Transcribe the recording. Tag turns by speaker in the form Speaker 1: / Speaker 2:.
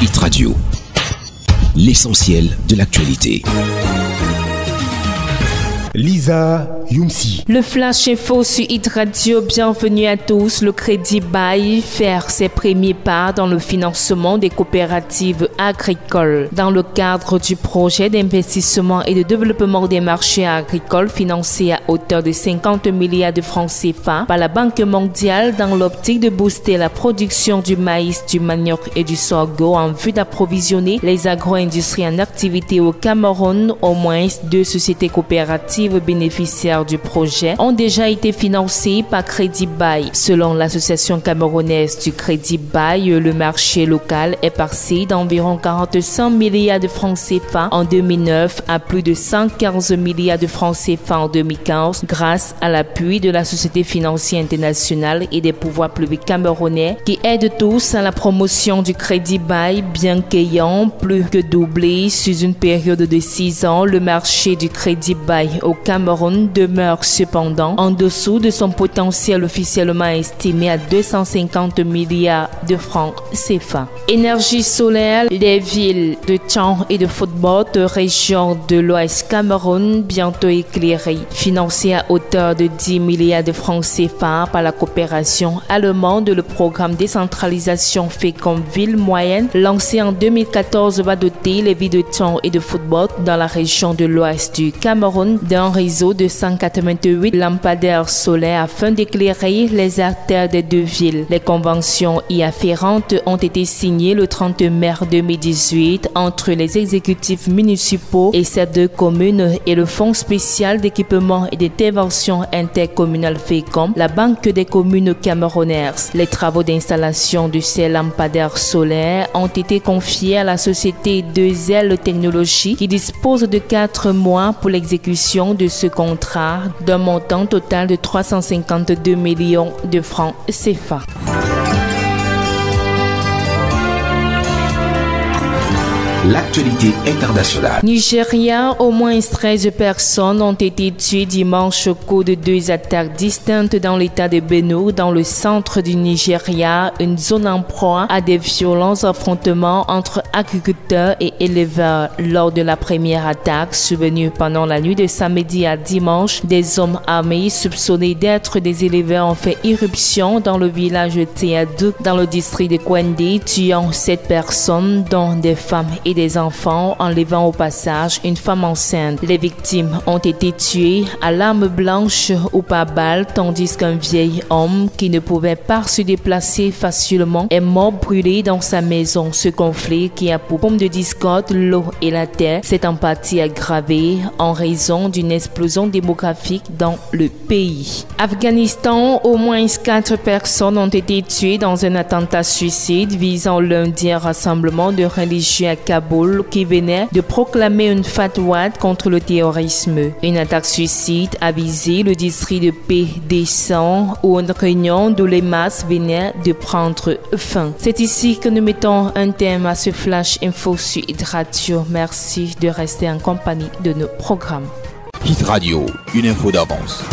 Speaker 1: Hit Radio, l'essentiel de l'actualité.
Speaker 2: Lisa Youmsi.
Speaker 3: Le Flash Info sur Hit Radio, bienvenue à tous. Le Crédit Bail faire ses premiers pas dans le financement des coopératives agricoles. Dans le cadre du projet d'investissement et de développement des marchés agricoles financé à hauteur de 50 milliards de francs CFA par la Banque mondiale dans l'optique de booster la production du maïs, du manioc et du sorgho en vue d'approvisionner les agro-industries en activité au Cameroun, au moins 2 sociétés coopératives bénéficiaires du projet ont déjà été financées par Crédit Bail. Selon l'association camerounaise du Crédit Bail, le marché local est passé d'environ 45 milliards de francs CFA en 2009 à plus de 115 milliards de francs CFA en 2015 grâce à l'appui de la Société financière internationale et des pouvoirs publics camerounais qui aident tous à la promotion du Crédit Bail, bien qu'ayant plus que doublé sur une période de 6 ans. Le marché du Crédit Bail au Cameroun demeure cependant en dessous de son potentiel officiellement estimé à 250 milliards de francs CFA. Énergie solaire, les villes de Tchang et de Football de région de l'Ouest Cameroun bientôt éclairées, financées à hauteur de 10 milliards de francs CFA par la coopération allemande. Le programme décentralisation fait comme ville moyenne lancé en 2014 va doter les villes de Tchang et de Football dans la région de l'Ouest du Cameroun d'un réseau de 188 lampadaires solaires afin d'éclairer les artères des 2 villes. Les conventions y afférentes ont été signées le 30 mai 2018 entre les exécutifs municipaux et ces 2 communes et le Fonds spécial d'équipement et d'intervention intercommunale FECOM, la Banque des communes camerounaises. Les travaux d'installation de ces lampadaires solaires ont été confiés à la société 2L Technologies qui dispose de 4 mois pour l'exécution de ce contrat d'un montant total de 352 millions de francs CFA.
Speaker 1: L'actualité internationale.
Speaker 3: Nigeria, au moins 13 personnes ont été tuées dimanche au cours de 2 attaques distinctes dans l'état de Benue, dans le centre du Nigeria, une zone en proie à des violents affrontements entre agriculteurs et éleveurs. Lors de la première attaque survenue pendant la nuit de samedi à dimanche, des hommes armés soupçonnés d'être des éleveurs ont fait irruption dans le village de Théadou, dans le district de Kwendé, tuant 7 personnes, dont des femmes et des enfants, enlevant au passage une femme enceinte. Les victimes ont été tuées à l'arme blanche ou par balle, tandis qu'un vieil homme qui ne pouvait pas se déplacer facilement est mort brûlé dans sa maison. Ce conflit, qui a pour pomme de discorde l'eau et la terre, s'est en partie aggravé en raison d'une explosion démographique dans le pays. Afghanistan, au moins 4 personnes ont été tuées dans un attentat suicide visant lundi un rassemblement de religieux à Kaboul qui venait de proclamer une fatwa contre le terrorisme. Une attaque suicide a visé le district de Pédessan où une réunion d'oulémas venait de prendre fin. C'est ici que nous mettons un terme à ce Flash Info sur Hit Radio. Merci de rester en compagnie de nos programmes.
Speaker 1: Hit Radio, une info d'avance.